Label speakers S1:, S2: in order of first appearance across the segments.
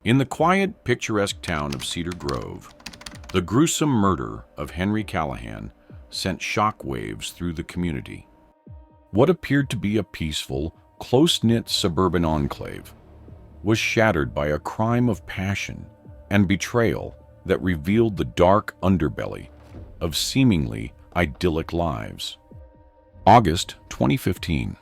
S1: In the quiet, picturesque town of Cedar Grove, the gruesome murder of Henry Callahan sent shockwaves through the community. What appeared to be a peaceful, close-knit suburban enclave was shattered by a crime of passion and betrayal that revealed the dark underbelly of seemingly idyllic lives. August 2015.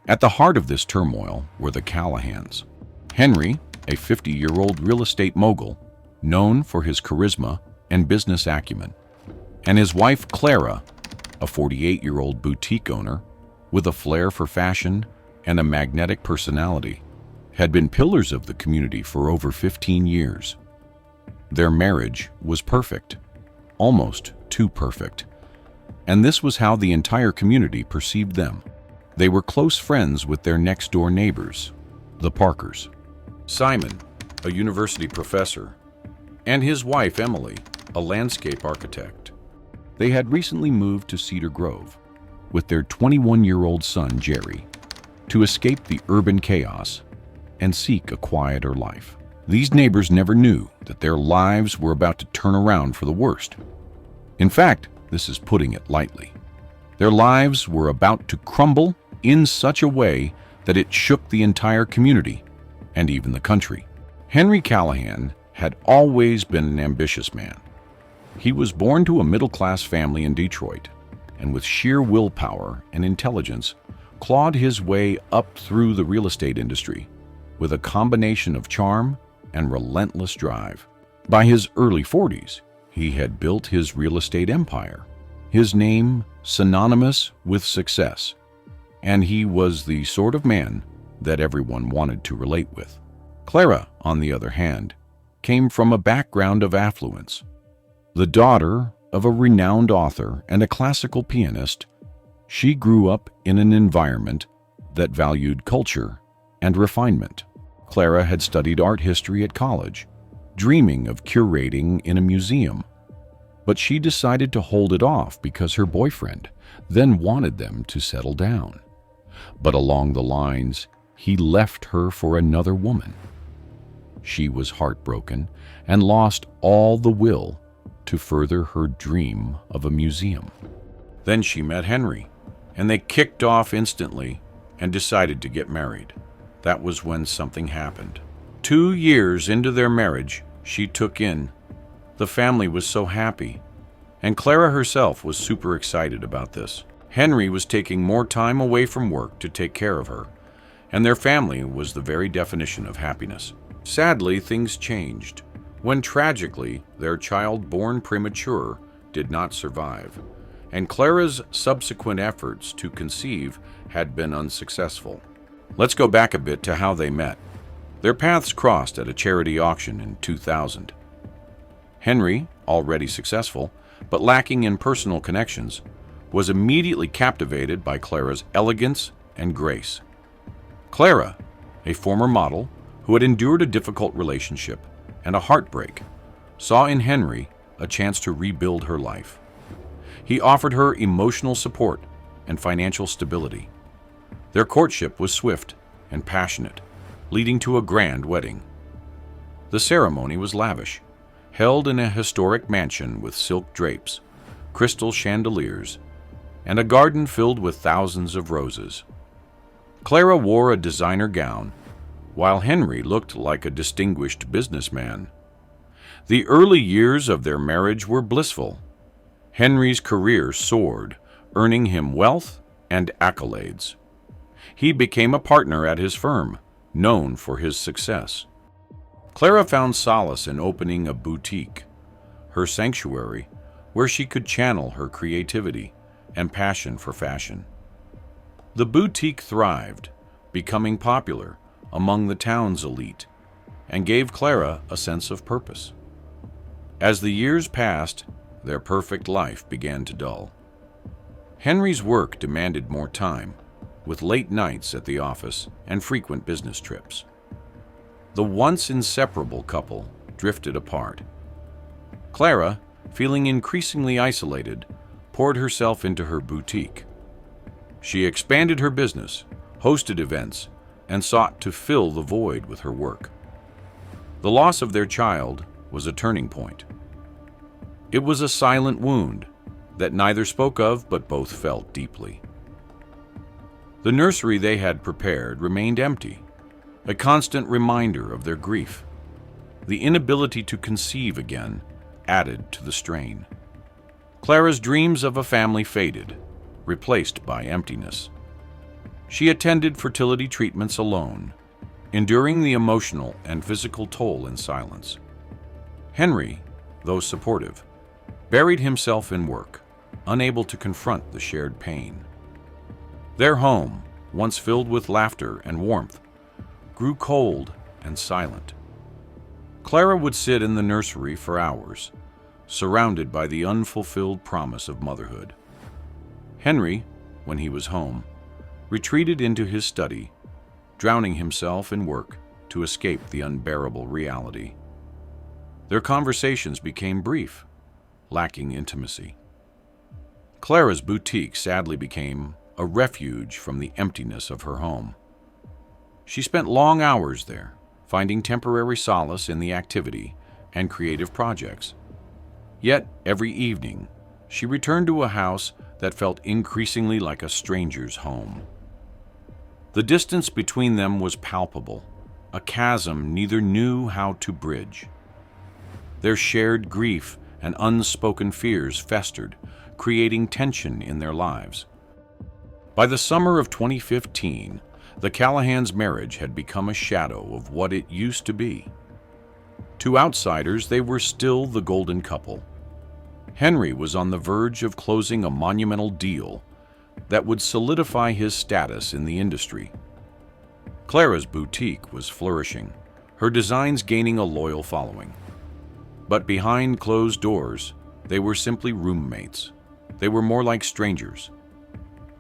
S1: At the heart of this turmoil were the Callahans. Henry, a 50-year-old real estate mogul, known for his charisma and business acumen, and his wife Clara, a 48-year-old boutique owner with a flair for fashion and a magnetic personality, had been pillars of the community for over 15 years. Their marriage was perfect, almost too perfect, and this was how the entire community perceived them. They were close friends with their next-door neighbors, the Parkers. Simon, a university professor, and his wife Emily, a landscape architect. They had recently moved to Cedar Grove with their 21-year-old son Jerry to escape the urban chaos and seek a quieter life. These neighbors never knew that their lives were about to turn around for the worst. In fact, this is putting it lightly. Their lives were about to crumble in such a way that it shook the entire community and even the country. Henry Callahan had always been an ambitious man. He was born to a middle-class family in Detroit, and with sheer willpower and intelligence, clawed his way up through the real estate industry with a combination of charm and relentless drive. By his early 40s, he had built his real estate empire, his name synonymous with success, and he was the sort of man that everyone wanted to relate with. Clara, on the other hand, came from a background of affluence. The daughter of a renowned author and a classical pianist, she grew up in an environment that valued culture and refinement. Clara had studied art history at college, dreaming of curating in a museum. But she decided to hold it off because her boyfriend then wanted them to settle down. But along the lines, he left her for another woman. She was heartbroken and lost all the will to further her dream of a museum. Then she met Henry, and they kicked off instantly and decided to get married. That was when something happened. 2 years into their marriage, she took in. The family was so happy, and Clara herself was super excited about this. Henry was taking more time away from work to take care of her, and their family was the very definition of happiness. Sadly, things changed when tragically their child born premature did not survive, and Clara's subsequent efforts to conceive had been unsuccessful. Let's go back a bit to how they met. Their paths crossed at a charity auction in 2000. Henry, already successful, but lacking in personal connections, was immediately captivated by Clara's elegance and grace. Clara, a former model who had endured a difficult relationship and a heartbreak, saw in Henry a chance to rebuild her life. He offered her emotional support and financial stability. Their courtship was swift and passionate, leading to a grand wedding. The ceremony was lavish, held in a historic mansion with silk drapes, crystal chandeliers, and a garden filled with thousands of roses. Clara wore a designer gown, while Henry looked like a distinguished businessman. The early years of their marriage were blissful. Henry's career soared, earning him wealth and accolades. He became a partner at his firm, known for his success. Clara found solace in opening a boutique, her sanctuary, where she could channel her creativity and passion for fashion. The boutique thrived, becoming popular among the town's elite, and gave Clara a sense of purpose. As the years passed, their perfect life began to dull. Henry's work demanded more time, with late nights at the office and frequent business trips. The once inseparable couple drifted apart. Clara, feeling increasingly isolated, poured herself into her boutique. She expanded her business, hosted events, and sought to fill the void with her work. The loss of their child was a turning point. It was a silent wound that neither spoke of but both felt deeply. The nursery they had prepared remained empty, a constant reminder of their grief. The inability to conceive again added to the strain. Clara's dreams of a family faded, replaced by emptiness. She attended fertility treatments alone, enduring the emotional and physical toll in silence. Henry, though supportive, buried himself in work, unable to confront the shared pain. Their home, once filled with laughter and warmth, grew cold and silent. Clara would sit in the nursery for hours, surrounded by the unfulfilled promise of motherhood. Henry, when he was home, retreated into his study, drowning himself in work to escape the unbearable reality. Their conversations became brief, lacking intimacy. Clara's boutique sadly became a refuge from the emptiness of her home. She spent long hours there, finding temporary solace in the activity and creative projects. Yet, every evening, she returned to a house that felt increasingly like a stranger's home. The distance between them was palpable, a chasm neither knew how to bridge. Their shared grief and unspoken fears festered, creating tension in their lives. By the summer of 2015, the Callahans' marriage had become a shadow of what it used to be. To outsiders, they were still the golden couple. Henry was on the verge of closing a monumental deal that would solidify his status in the industry. Clara's boutique was flourishing, her designs gaining a loyal following. But behind closed doors, they were simply roommates. They were more like strangers.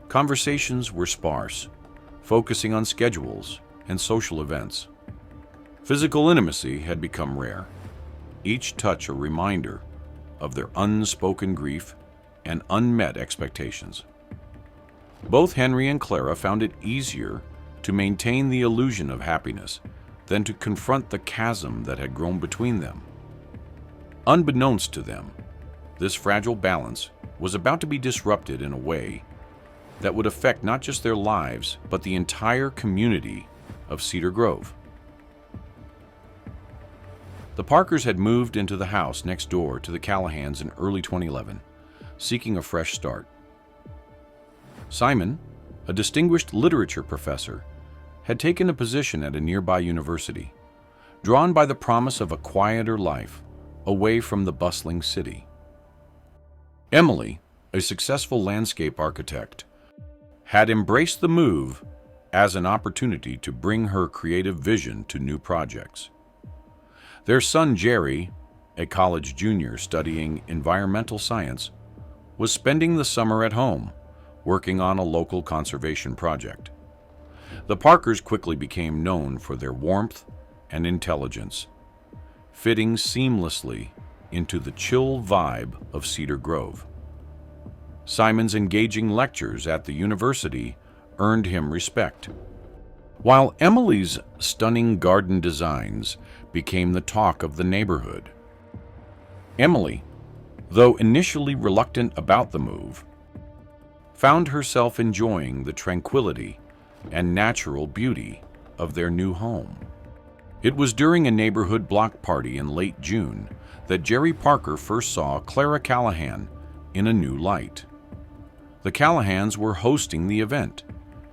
S1: Conversations were sparse, focusing on schedules and social events. Physical intimacy had become rare, each touch a reminder of their unspoken grief and unmet expectations. Both Henry and Clara found it easier to maintain the illusion of happiness than to confront the chasm that had grown between them. Unbeknownst to them, this fragile balance was about to be disrupted in a way that would affect not just their lives, but the entire community of Cedar Grove. The Parkers had moved into the house next door to the Callahans in early 2011, seeking a fresh start. Simon, a distinguished literature professor, had taken a position at a nearby university, drawn by the promise of a quieter life away from the bustling city. Emily, a successful landscape architect, had embraced the move as an opportunity to bring her creative vision to new projects. Their son Jerry, a college junior studying environmental science, was spending the summer at home, working on a local conservation project. The Parkers quickly became known for their warmth and intelligence, fitting seamlessly into the chill vibe of Cedar Grove. Simon's engaging lectures at the university earned him respect, while Emily's stunning garden designs became the talk of the neighborhood. Emily, though initially reluctant about the move, found herself enjoying the tranquility and natural beauty of their new home. It was during a neighborhood block party in late June that Jerry Parker first saw Clara Callahan in a new light. The Callahans were hosting the event,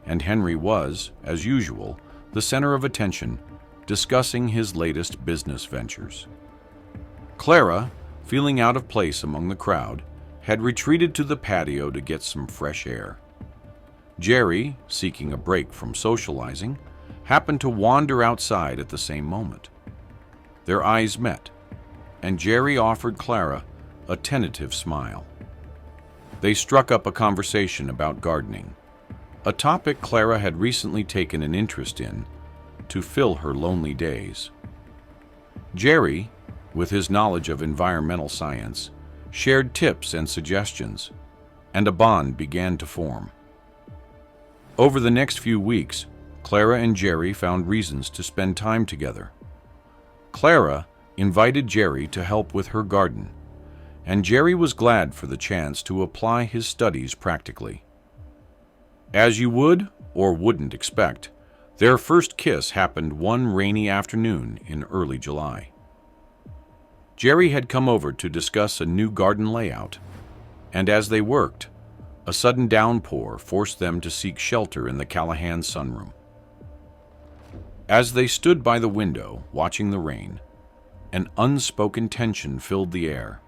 S1: and Henry was, as usual, the center of attention, discussing his latest business ventures. Clara, feeling out of place among the crowd, had retreated to the patio to get some fresh air. Jerry, seeking a break from socializing, happened to wander outside at the same moment. Their eyes met, and Jerry offered Clara a tentative smile. They struck up a conversation about gardening, a topic Clara had recently taken an interest in to fill her lonely days. Jerry, with his knowledge of environmental science, shared tips and suggestions, and a bond began to form. Over the next few weeks, Clara and Jerry found reasons to spend time together. Clara invited Jerry to help with her garden, and Jerry was glad for the chance to apply his studies practically. As you would or wouldn't expect, their first kiss happened one rainy afternoon in early July. Jerry had come over to discuss a new garden layout, and as they worked, a sudden downpour forced them to seek shelter in the Callahans' sunroom. As they stood by the window watching the rain, an unspoken tension filled the air.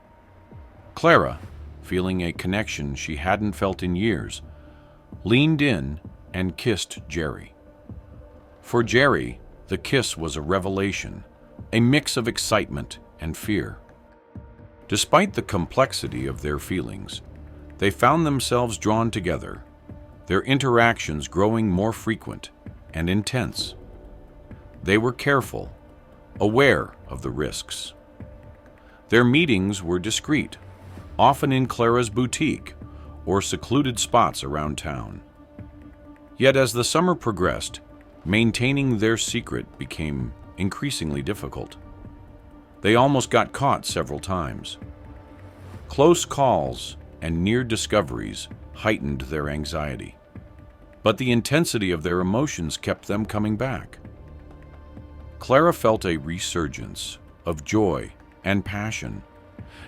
S1: Clara, feeling a connection she hadn't felt in years, leaned in and kissed Jerry. For Jerry, the kiss was a revelation, a mix of excitement and fear. Despite the complexity of their feelings, they found themselves drawn together, their interactions growing more frequent and intense. They were careful, aware of the risks. Their meetings were discreet, often in Clara's boutique or secluded spots around town. Yet as the summer progressed, maintaining their secret became increasingly difficult. They almost got caught several times. Close calls and near discoveries heightened their anxiety, but the intensity of their emotions kept them coming back. Clara felt a resurgence of joy and passion,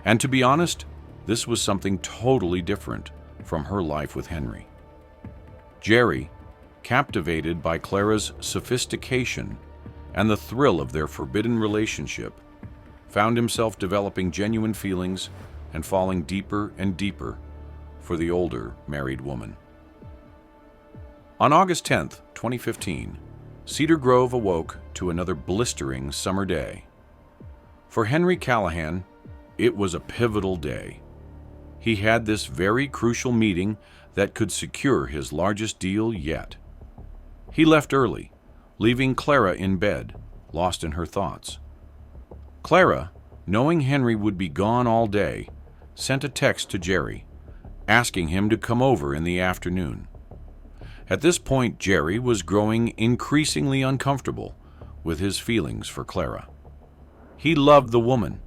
S1: and to be honest, this was something totally different from her life with Henry. Jerry, captivated by Clara's sophistication and the thrill of their forbidden relationship, found himself developing genuine feelings and falling deeper and deeper for the older married woman. On August 10th, 2015, Cedar Grove awoke to another blistering summer day. For Henry Callahan, it was a pivotal day. He had this very crucial meeting that could secure his largest deal yet. He left early, leaving Clara in bed, lost in her thoughts. Clara, knowing Henry would be gone all day, sent a text to Jerry, asking him to come over in the afternoon. At this point, Jerry was growing increasingly uncomfortable with his feelings for Clara. He loved the woman,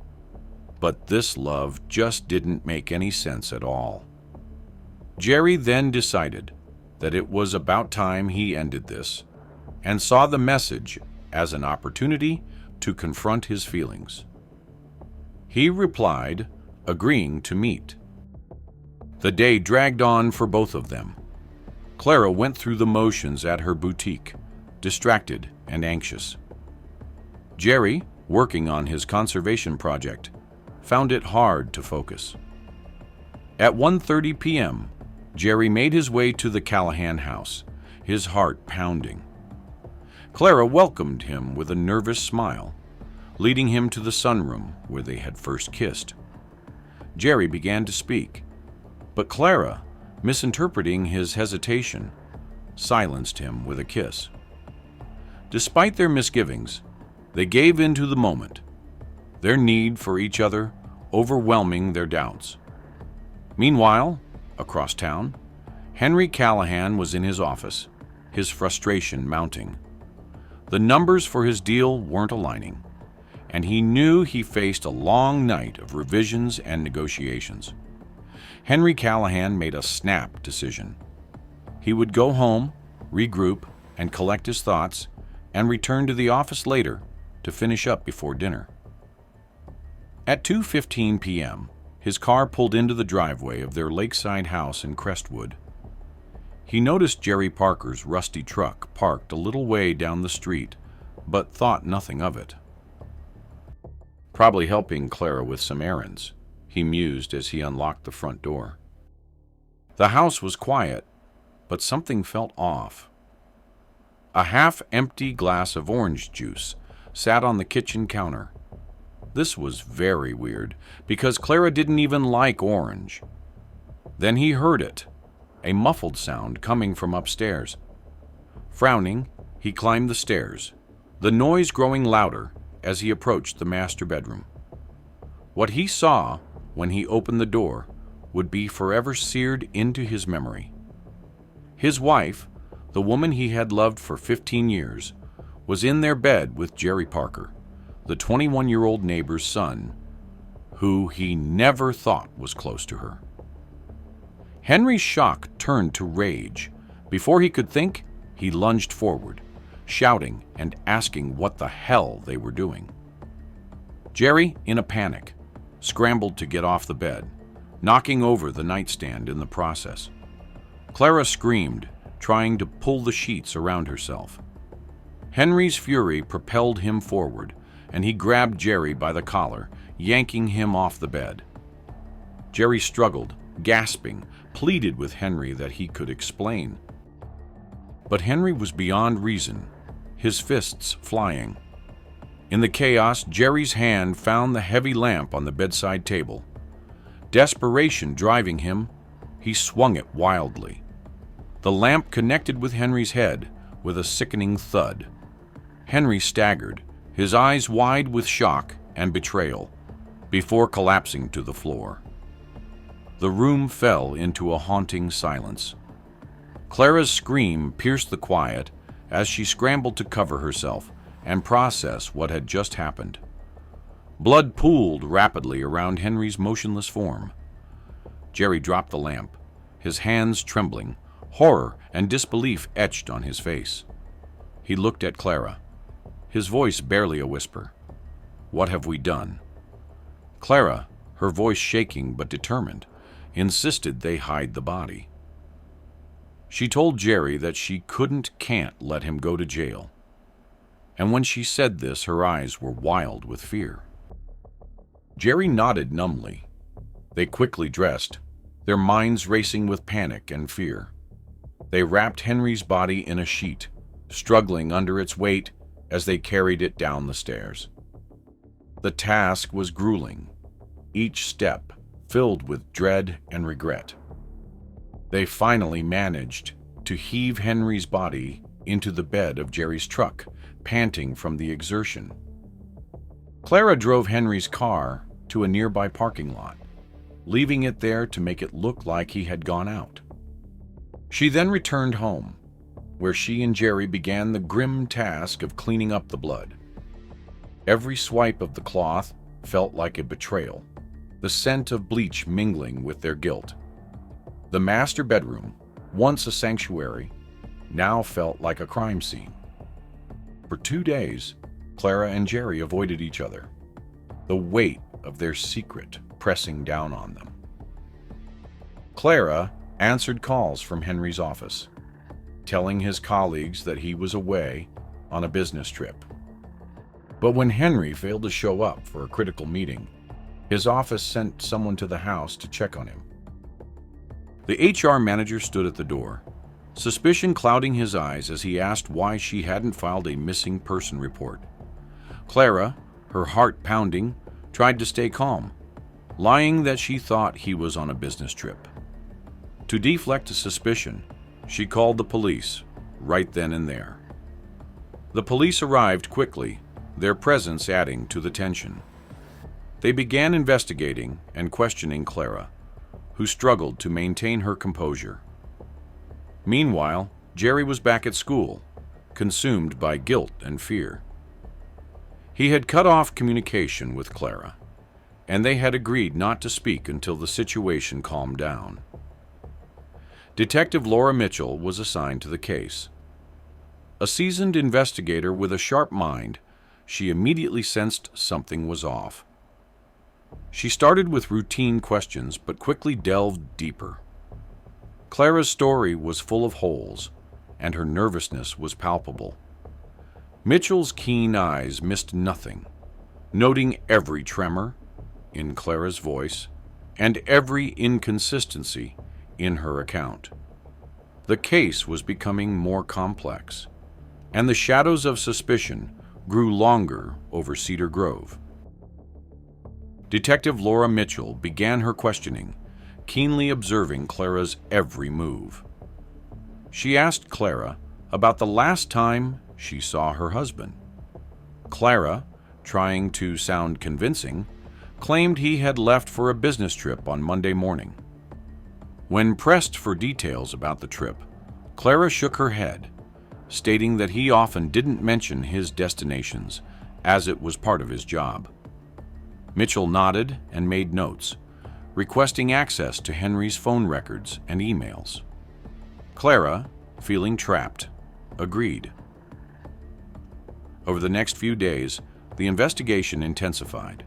S1: but this love just didn't make any sense at all. Jerry then decided that it was about time he ended this, and saw the message as an opportunity to confront his feelings. He replied, agreeing to meet. The day dragged on for both of them. Clara went through the motions at her boutique, distracted and anxious. Jerry, working on his conservation project, found it hard to focus. At 1:30 p.m., Jerry made his way to the Callahan house, his heart pounding. Clara welcomed him with a nervous smile, leading him to the sunroom where they had first kissed. Jerry began to speak, but Clara, misinterpreting his hesitation, silenced him with a kiss. Despite their misgivings, they gave in to the moment, their need for each other overwhelming their doubts. Meanwhile, across town, Henry Callahan was in his office, his frustration mounting. The numbers for his deal weren't aligning, and he knew he faced a long night of revisions and negotiations. Henry Callahan made a snap decision. He would go home, regroup, and collect his thoughts, and return to the office later to finish up before dinner. At 2:15 p.m., his car pulled into the driveway of their lakeside house in Crestwood. He noticed Jerry Parker's rusty truck parked a little way down the street, but thought nothing of it. Probably helping Clara with some errands, he mused as he unlocked the front door. The house was quiet, but something felt off. A half-empty glass of orange juice sat on the kitchen counter. This was very weird, because Clara didn't even like orange. Then he heard it, a muffled sound coming from upstairs. Frowning, he climbed the stairs, the noise growing louder as he approached the master bedroom. What he saw when he opened the door would be forever seared into his memory. His wife, the woman he had loved for 15 years, was in their bed with Jerry Parker, the 21-year-old neighbor's son, who he never thought was close to her. Henry's shock turned to rage. Before he could think, he lunged forward, shouting and asking what the hell they were doing. Jerry, in a panic, scrambled to get off the bed, knocking over the nightstand in the process. Clara screamed, trying to pull the sheets around herself. Henry's fury propelled him forward, and he grabbed Jerry by the collar, yanking him off the bed. Jerry struggled, gasping, pleaded with Henry that he could explain. But Henry was beyond reason, his fists flying. In the chaos, Jerry's hand found the heavy lamp on the bedside table. Desperation driving him, he swung it wildly. The lamp connected with Henry's head with a sickening thud. Henry staggered, his eyes wide with shock and betrayal, before collapsing to the floor. The room fell into a haunting silence. Clara's scream pierced the quiet as she scrambled to cover herself and process what had just happened. Blood pooled rapidly around Henry's motionless form. Jerry dropped the lamp, his hands trembling, horror and disbelief etched on his face. He looked at Clara, his voice barely a whisper. "What have we done?" Clara, her voice shaking but determined, insisted they hide the body. She told Jerry that she can't let him go to jail. And when she said this, her eyes were wild with fear. Jerry nodded numbly. They quickly dressed, their minds racing with panic and fear. They wrapped Henry's body in a sheet, struggling under its weight as they carried it down the stairs. The task was grueling, each step filled with dread and regret. They finally managed to heave Henry's body into the bed of Jerry's truck, panting from the exertion. Clara drove Henry's car to a nearby parking lot, leaving it there to make it look like he had gone out. She then returned home, where she and Jerry began the grim task of cleaning up the blood. Every swipe of the cloth felt like a betrayal, the scent of bleach mingling with their guilt. The master bedroom, once a sanctuary, now felt like a crime scene. For 2 days, Clara and Jerry avoided each other, the weight of their secret pressing down on them. Clara answered calls from Henry's office, telling his colleagues that he was away on a business trip. But when Henry failed to show up for a critical meeting, his office sent someone to the house to check on him. The HR manager stood at the door, suspicion clouding his eyes as he asked why she hadn't filed a missing person report. Clara, her heart pounding, tried to stay calm, lying that she thought he was on a business trip. To deflect a suspicion, she called the police right then and there. The police arrived quickly, their presence adding to the tension. They began investigating and questioning Clara, who struggled to maintain her composure. Meanwhile, Jerry was back at school, consumed by guilt and fear. He had cut off communication with Clara, and they had agreed not to speak until the situation calmed down. Detective Laura Mitchell was assigned to the case. A seasoned investigator with a sharp mind, she immediately sensed something was off. She started with routine questions, but quickly delved deeper. Clara's story was full of holes, and her nervousness was palpable. Mitchell's keen eyes missed nothing, noting every tremor in Clara's voice and every inconsistency in her account. The case was becoming more complex, and the shadows of suspicion grew longer over Cedar Grove. Detective Laura Mitchell began her questioning, keenly observing Clara's every move. She asked Clara about the last time she saw her husband. Clara, trying to sound convincing, claimed he had left for a business trip on Monday morning. When pressed for details about the trip, Clara shook her head, stating that he often didn't mention his destinations, as it was part of his job. Mitchell nodded and made notes, requesting access to Henry's phone records and emails. Clara, feeling trapped, agreed. Over the next few days, the investigation intensified.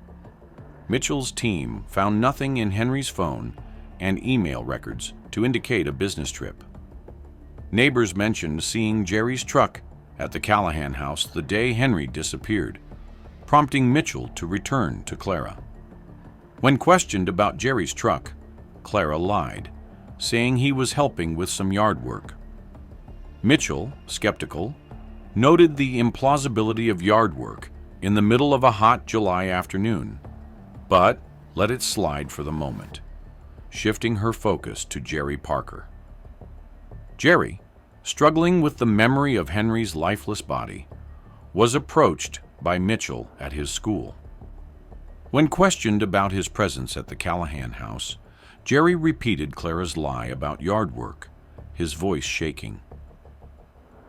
S1: Mitchell's team found nothing in Henry's phone and email records to indicate a business trip. Neighbors mentioned seeing Jerry's truck at the Callahan house the day Henry disappeared, prompting Mitchell to return to Clara. When questioned about Jerry's truck, Clara lied, saying he was helping with some yard work. Mitchell, skeptical, noted the implausibility of yard work in the middle of a hot July afternoon, but let it slide for the moment, shifting her focus to Jerry Parker. Jerry, struggling with the memory of Henry's lifeless body, was approached by Mitchell at his school. When questioned about his presence at the Callahan house, Jerry repeated Clara's lie about yard work, his voice shaking.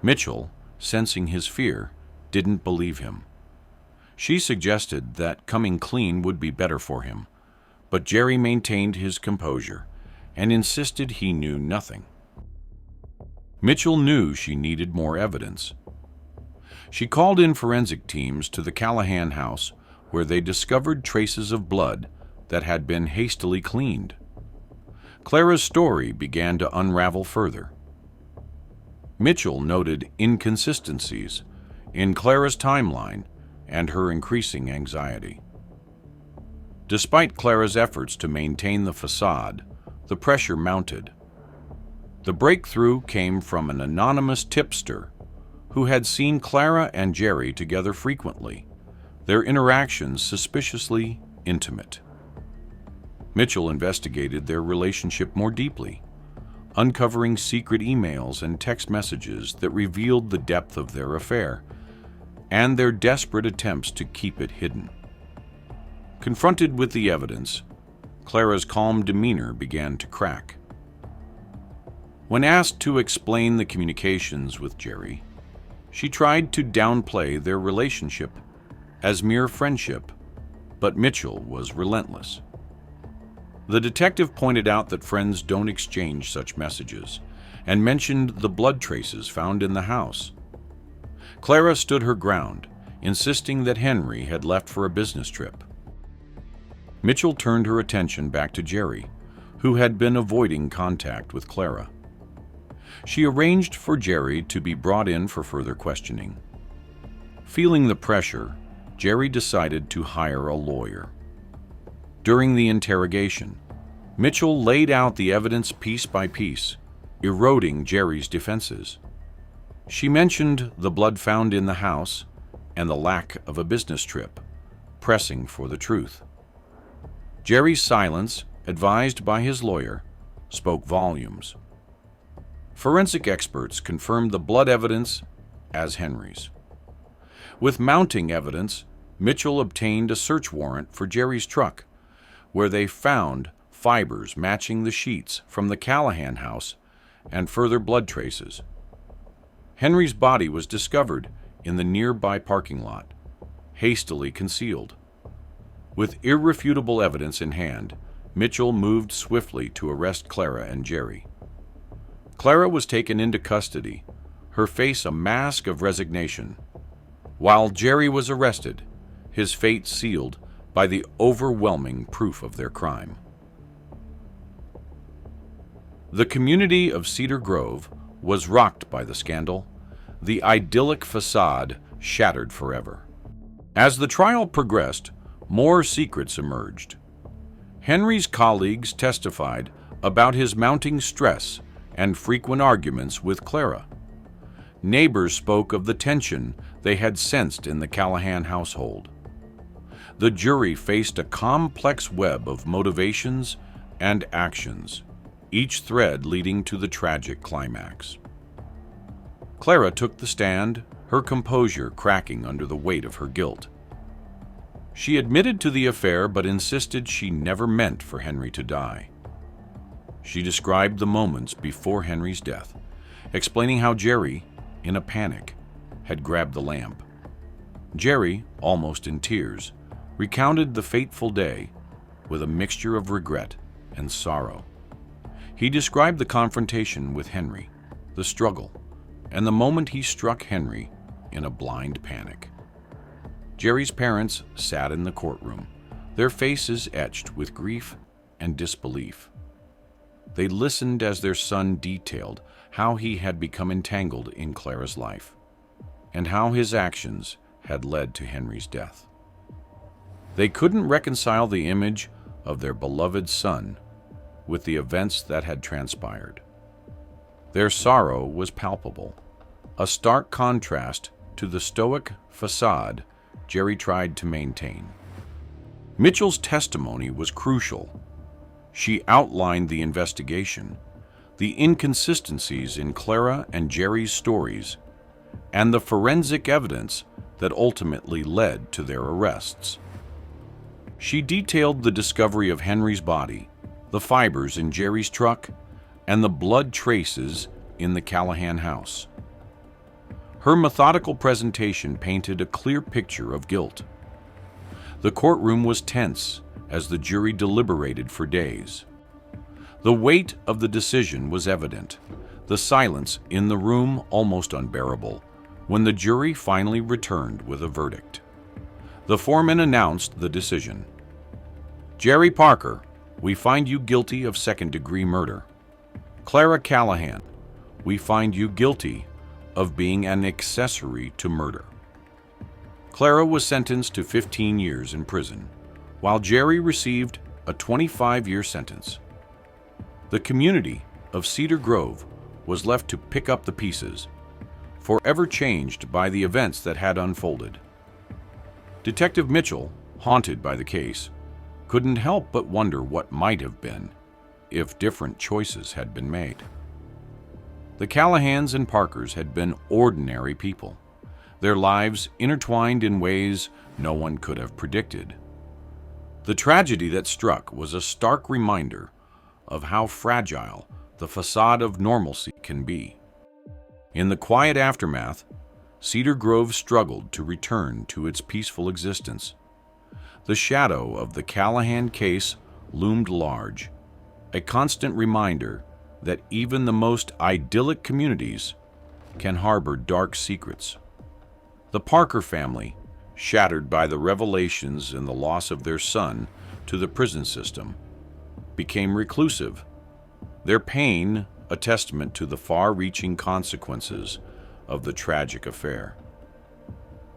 S1: Mitchell, sensing his fear, didn't believe him. She suggested that coming clean would be better for him, but Jerry maintained his composure and insisted he knew nothing. Mitchell knew she needed more evidence. She called in forensic teams to the Callahan house, where they discovered traces of blood that had been hastily cleaned. Clara's story began to unravel further. Mitchell noted inconsistencies in Clara's timeline and her increasing anxiety. Despite Clara's efforts to maintain the facade, the pressure mounted. The breakthrough came from an anonymous tipster who had seen Clara and Jerry together frequently, their interactions suspiciously intimate. Mitchell investigated their relationship more deeply, uncovering secret emails and text messages that revealed the depth of their affair and their desperate attempts to keep it hidden. Confronted with the evidence, Clara's calm demeanor began to crack. When asked to explain the communications with Jerry, she tried to downplay their relationship as mere friendship, but Mitchell was relentless. The detective pointed out that friends don't exchange such messages and mentioned the blood traces found in the house. Clara stood her ground, insisting that Henry had left for a business trip. Mitchell turned her attention back to Jerry, who had been avoiding contact with Clara. She arranged for Jerry to be brought in for further questioning. Feeling the pressure, Jerry decided to hire a lawyer. During the interrogation, Mitchell laid out the evidence piece by piece, eroding Jerry's defenses. She mentioned the blood found in the house and the lack of a business trip, pressing for the truth. Jerry's silence, advised by his lawyer, spoke volumes. Forensic experts confirmed the blood evidence as Henry's. With mounting evidence, Mitchell obtained a search warrant for Jerry's truck, where they found fibers matching the sheets from the Callahan house and further blood traces. Henry's body was discovered in the nearby parking lot, hastily concealed. With irrefutable evidence in hand, Mitchell moved swiftly to arrest Clara and Jerry. Clara was taken into custody, her face a mask of resignation, while Jerry was arrested, his fate sealed by the overwhelming proof of their crime. The community of Cedar Grove was rocked by the scandal, the idyllic facade shattered forever. As the trial progressed, more secrets emerged. Henry's colleagues testified about his mounting stress and frequent arguments with Clara. Neighbors spoke of the tension they had sensed in the Callahan household. The jury faced a complex web of motivations and actions, each thread leading to the tragic climax. Clara took the stand, her composure cracking under the weight of her guilt. She admitted to the affair but insisted she never meant for Henry to die. She described the moments before Henry's death, explaining how Jerry, in a panic, had grabbed the lamp. Jerry, almost in tears, recounted the fateful day with a mixture of regret and sorrow. He described the confrontation with Henry, the struggle, and the moment he struck Henry in a blind panic. Jerry's parents sat in the courtroom, their faces etched with grief and disbelief. They listened as their son detailed how he had become entangled in Clara's life, and how his actions had led to Henry's death. They couldn't reconcile the image of their beloved son with the events that had transpired. Their sorrow was palpable, a stark contrast to the stoic facade Jerry tried to maintain. Mitchell's testimony was crucial. She outlined the investigation, the inconsistencies in Clara and Jerry's stories, and the forensic evidence that ultimately led to their arrests. She detailed the discovery of Henry's body, the fibers in Jerry's truck, and the blood traces in the Callahan house. Her methodical presentation painted a clear picture of guilt. The courtroom was tense as the jury deliberated for days. The weight of the decision was evident, the silence in the room almost unbearable, when the jury finally returned with a verdict. The foreman announced the decision. Jerry Parker, we find you guilty of second-degree murder. Clara Callahan, we find you guilty of being an accessory to murder. Clara was sentenced to 15 years in prison, while Jerry received a 25-year sentence. The community of Cedar Grove was left to pick up the pieces, forever changed by the events that had unfolded. Detective Mitchell, haunted by the case, couldn't help but wonder what might have been if different choices had been made. The Callahans and Parkers had been ordinary people, their lives intertwined in ways no one could have predicted. The tragedy that struck was a stark reminder of how fragile the facade of normalcy can be. In the quiet aftermath, Cedar Grove struggled to return to its peaceful existence. The shadow of the Callahan case loomed large, a constant reminder that even the most idyllic communities can harbor dark secrets. The Parker family, shattered by the revelations and the loss of their son to the prison system, became reclusive, their pain a testament to the far-reaching consequences of the tragic affair.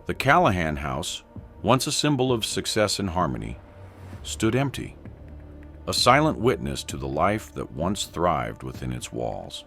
S1: The Callahan house, once a symbol of success and harmony, stood empty, a silent witness to the life that once thrived within its walls.